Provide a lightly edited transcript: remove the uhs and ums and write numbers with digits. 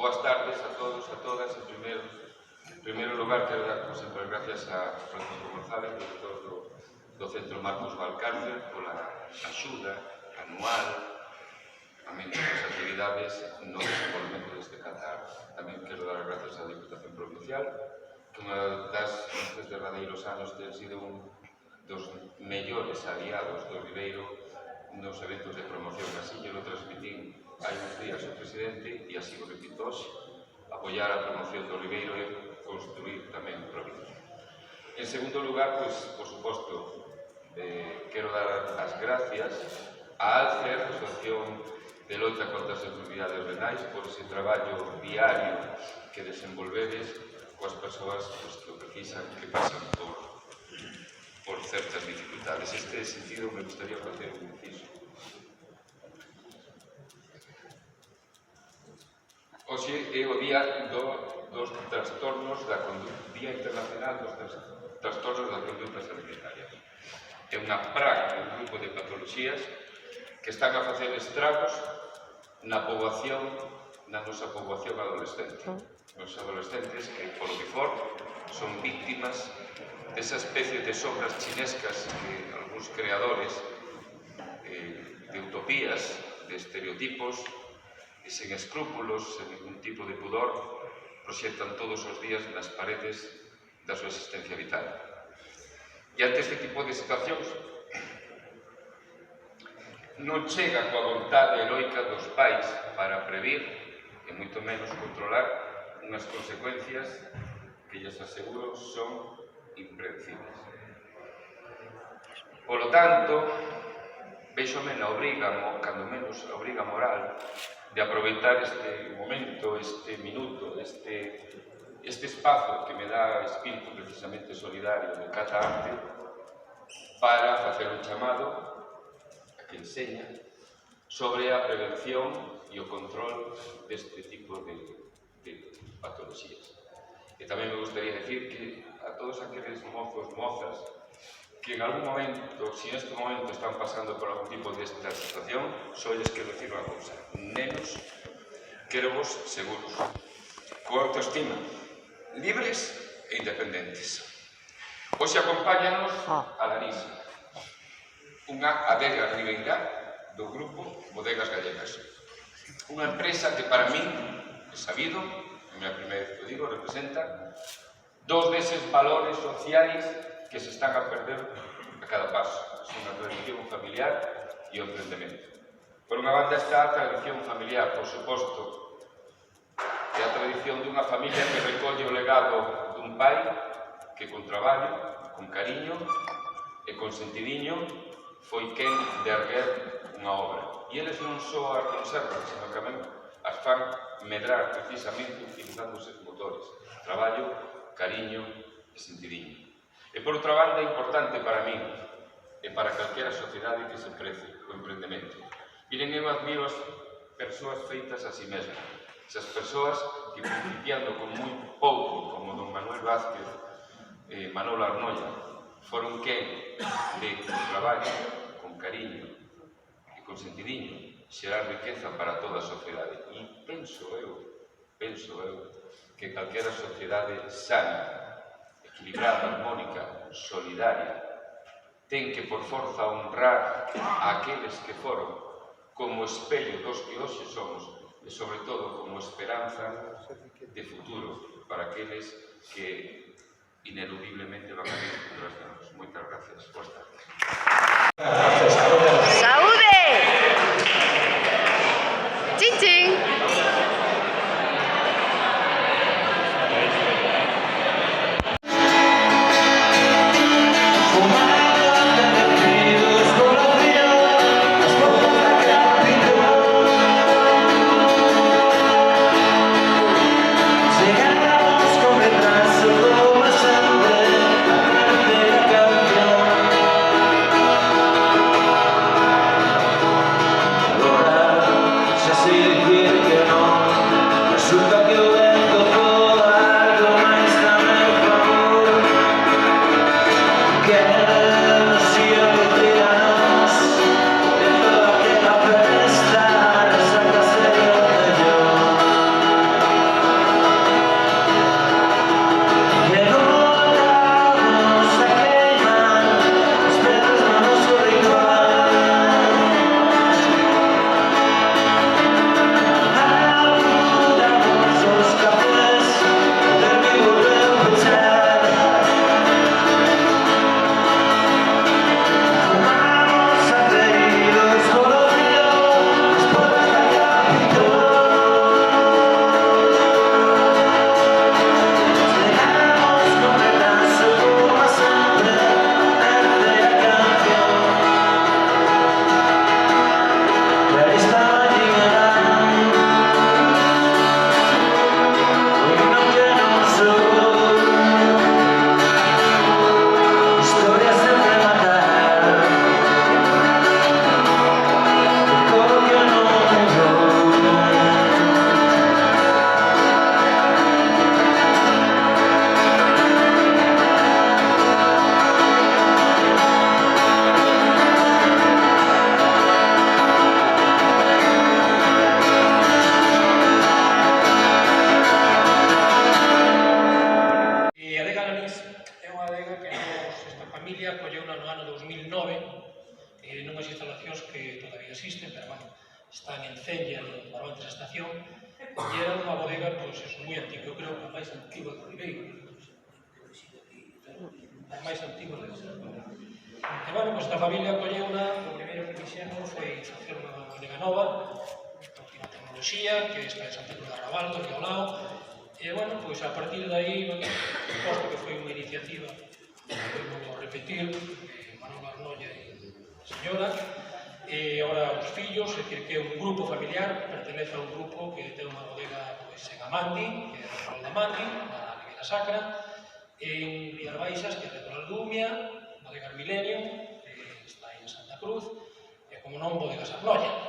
boas tardes a todos, a todas. En primeiro lugar, quero dar, como sempre, gracias a Francisco González, director do Centro Marcos Valcárcel, pola axuda anual, tamén das actividades no desenvolvemento deste Qatar. Tamén quero dar gracias á Diputación Provincial, que unha nestes derradeiros anos ten sido un dos mellores aliados do Ribeiro nos eventos de promoción. Así yo lo transmití hai uns días o presidente e así o repito hoxe, apoiar a promoción do Ribeiro e construir tamén provincia. En segundo lugar, pois, por suposto, quero dar as gracias a ALCER, a Asociación de Loita contra as Enfermidades Renais, por ese traballo diario que desenvolvedes coas persoas que o precisan, que pasan por certas dificultades. Este sentido me gustaría facer un inciso. Hoxe é o día dos trastornos da conduta, Día Internacional dos Trastornos das Condutas Alimentarias. É unha praga, un grupo de patoloxías que están a facer estragos na nosa poboación adolescente. Os adolescentes que, polo que for, son víctimas desa especie de sombras chinescas que algúns creadores de utopías, de estereotipos, e sen escrúpulos, sen ningún tipo de pudor, proxectan todos os días nas paredes da súa existencia vital. E ante este tipo de situacións, non chega coa vontade heroica dos pais para previr, e moito menos controlar, unhas consecuencias que, lles aseguro, son impredecibles. Polo tanto, véxome na obriga, cando menos a obriga moral, de aproveitar este momento, este minuto, este espazo que me dá espírito precisamente solidario de Cata Arte para facer un chamado a que enseña sobre a prevención e o control deste tipo de patoloxías. E tamén me gustaría decir que a todos aqueles mozos, mozas, que en algún momento, si en este momento están pasando por algún tipo desta situación, só lles quero decir unha cousa: nenos, quero vos seguros, coa autoestima, libres e independentes. Hoxe acompáñanos a Larisa, unha adega ribeirá do grupo Bodegas Gallegas, unha empresa que para min, é sabido, é a primeira vez que o digo, representa dos deses valores sociais que se están a perder a cada paso. Son a tradición familiar e o emprendemento. Por unha banda está a tradición familiar, por suposto, é a tradición dunha familia que recolle o legado dun pai que con traballo, con cariño e con sentidiño foi quen de erguer unha obra. E eles non só as conservan, senón que tamén as fan medrar precisamente utilizando esos motores: traballo, cariño e sentidiño. E, por outra banda, é importante para min e para calquera sociedade que se prece o emprendemento. Miren, eu admiro as persoas feitas a si mesmas, esas persoas que, principiando con moi pouco, como don Manuel Vázquez e Manolo Arnoia, foron quen de, con traballo, con cariño e con sentidiño, xerar riqueza para toda a sociedade. E penso eu, que calquera sociedade sana, equilibrada, armónica, solidaria, ten que por forza honrar a aqueles que foron como espello dos que hoxe somos e, sobre todo, como esperanza de futuro para aqueles que ineludiblemente van a vir detrás de nós. Moitas gracias. Boas tardes. ¡Saúde! ¡Chin, chin! unhas instalacións que todavía existen, pero, bueno, están en Cella, en Barbantes Estación, e era unha bodega, pois, moi antiga, eu creo que a máis antiga do Ribeiro, a máis antiga de Ribeiro. E, bueno, pois, esta familia colleuna, o primeiro que fixemos foi facer unha bodega nova, con última tecnoloxía, que está en Santa Cruz de Arrabaldo, aquí ao lado, e, bueno, pois, a partir de aí, posto que foi unha iniciativa, vou repetir, Manolo Arnolla e a señora, e agora os fillos, é dicir, que é un grupo familiar, pertenece a un grupo que ten unha bodega pois, en Amandi, que é o Rol de Amandi, na Ribeira Sacra, en Rías Baixas, que é a Litoral Dumia, bodega Milenio, que está aí en Santa Cruz, e, como non, bodegas Arnolla.